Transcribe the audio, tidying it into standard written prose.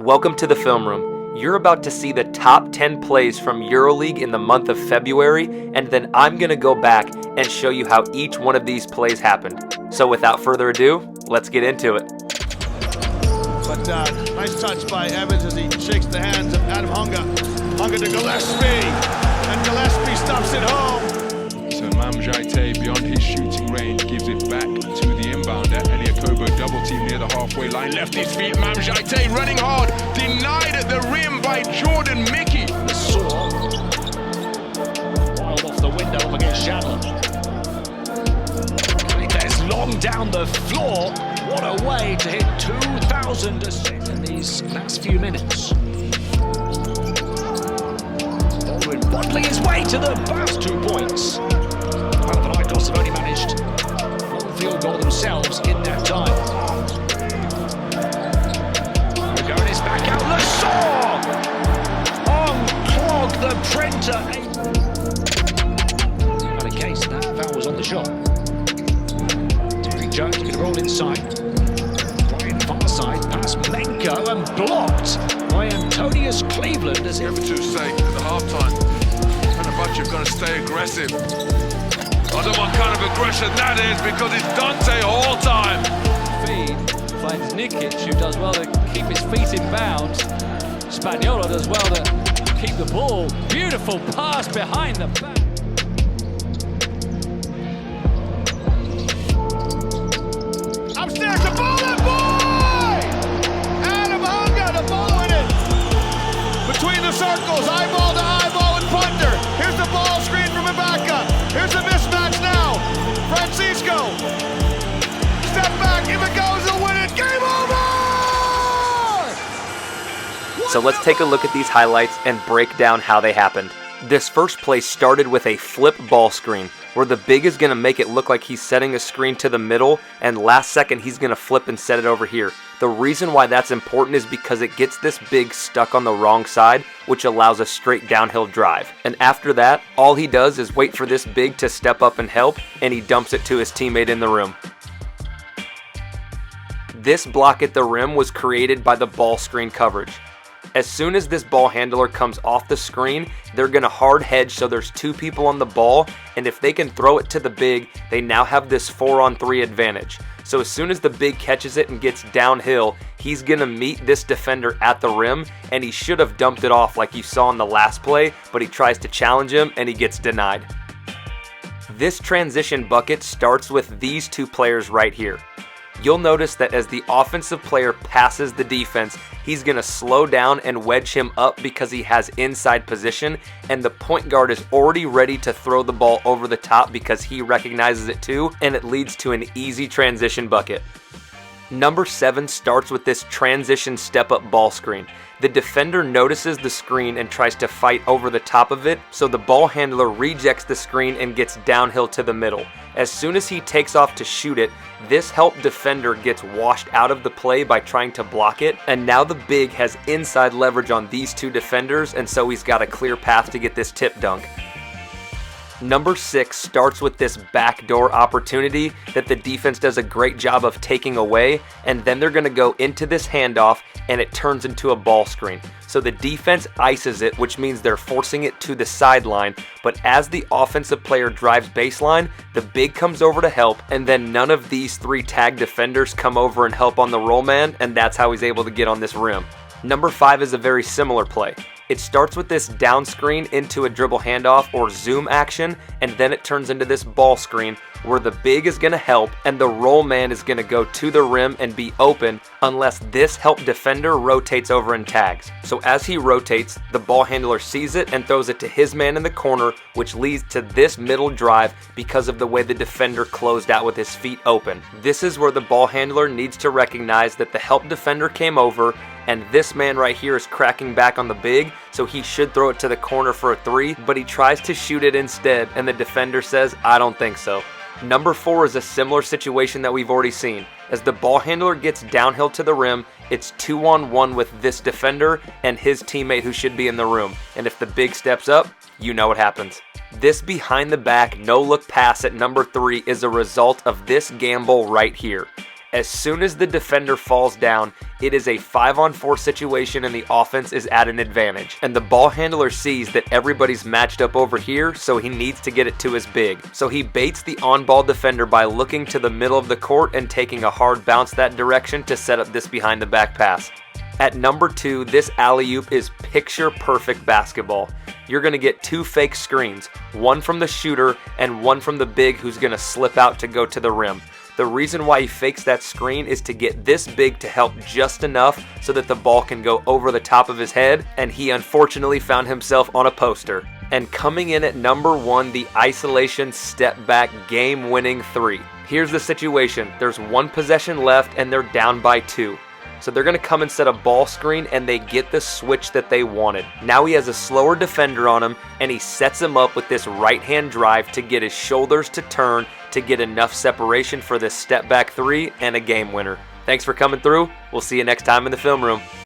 Welcome to the film room. You're about to see the top 10 plays from Euroleague in the month of February, and then I'm going to go back and show you how each one of these plays happened. So without further ado, let's get into it. But nice touch by Evans as he shakes the hands of Adam Hunga. Hunga to Gillespie, and Gillespie stuffs it home. So Mamjite, beyond his shooting range, gives it back to the inbounder. Eliakobo double team near the halfway line, left his feet. Mamjite running hard, denied at the rim by Jordan Mickey. The saw, wild off the window up against Shabba. There's long down the floor. What a way to hit 2,000 assists in these last few minutes. Baldwin bottling his way to the first 2 points. Panathinaikos have only managed one field goal themselves in that time. Going is back out. Lasaw! Unclog the printer. Not a case, that foul was on the shot. Terry Jones going to roll inside. Brian far side, past Menko and blocked by Antonius Cleveland. As if Everton's sake at the halftime. Fenerbahce have got to stay aggressive. I don't know what kind of aggression that is because it's Dante all time. Feed finds Nikic, who does well to keep his feet in bounds. Spagnola does well to keep the ball. Beautiful pass behind the back. Upstairs, the ball and boy! Adam Hunga to follow it. Between the circles, eyeball to eyeball and punter. Here's the ball screen from Ibaka. Here's the mismatch now. Francisco. Step back, if it goes, he'll win it. Game over! So let's take a look at these highlights and break down how they happened. This first play started with a flip ball screen, where the big is going to make it look like he's setting a screen to the middle, and last second he's going to flip and set it over here. The reason why that's important is because it gets this big stuck on the wrong side, which allows a straight downhill drive. And after that, all he does is wait for this big to step up and help, and he dumps it to his teammate in the room. This block at the rim was created by the ball screen coverage. As soon as this ball handler comes off the screen, they're going to hard hedge so there's two people on the ball, and if they can throw it to the big, they now have this 4-on-3 advantage. So as soon as the big catches it and gets downhill, he's going to meet this defender at the rim, and he should have dumped it off like you saw in the last play, but he tries to challenge him and he gets denied. This transition bucket starts with these two players right here. You'll notice that as the offensive player passes the defense, he's going to slow down and wedge him up because he has inside position, and the point guard is already ready to throw the ball over the top because he recognizes it too, and it leads to an easy transition bucket. Number 7 starts with this transition step-up ball screen. The defender notices the screen and tries to fight over the top of it, so the ball handler rejects the screen and gets downhill to the middle. As soon as he takes off to shoot it, this help defender gets washed out of the play by trying to block it, and now the big has inside leverage on these two defenders, and so he's got a clear path to get this tip dunk. Number 6 starts with this backdoor opportunity that the defense does a great job of taking away, and then they're going to go into this handoff and it turns into a ball screen. So the defense ices it, which means they're forcing it to the sideline, but as the offensive player drives baseline, the big comes over to help, and then none of these 3 tag defenders come over and help on the roll man, and that's how he's able to get on this rim. Number 5 is a very similar play. It starts with this down screen into a dribble handoff or zoom action, and then it turns into this ball screen where the big is going to help and the roll man is going to go to the rim and be open unless this help defender rotates over and tags. So as he rotates, the ball handler sees it and throws it to his man in the corner, which leads to this middle drive because of the way the defender closed out with his feet open. This is where the ball handler needs to recognize that the help defender came over, and this man right here is cracking back on the big, so he should throw it to the corner for a 3, but he tries to shoot it instead, and the defender says, I don't think so. Number 4 is a similar situation that we've already seen. As the ball handler gets downhill to the rim, it's 2-on-1 with this defender and his teammate who should be in the room, and if the big steps up, you know what happens. This behind the back no-look pass at number 3 is a result of this gamble right here. As soon as the defender falls down, it is a 5-on-4 situation and the offense is at an advantage. And the ball handler sees that everybody's matched up over here, so he needs to get it to his big. So he baits the on-ball defender by looking to the middle of the court and taking a hard bounce that direction to set up this behind the back pass. At number 2, this alley-oop is picture perfect basketball. You're going to get 2 fake screens, one from the shooter and one from the big who's going to slip out to go to the rim. The reason why he fakes that screen is to get this big to help just enough so that the ball can go over the top of his head, and he unfortunately found himself on a poster. And coming in at number 1, the isolation step back game-winning 3. Here's the situation. There's 1 possession left and they're down by 2. So they're going to come and set a ball screen and they get the switch that they wanted. Now he has a slower defender on him and he sets him up with this right-hand drive to get his shoulders to turn to get enough separation for this step back 3 and a game winner. Thanks for coming through. We'll see you next time in the film room.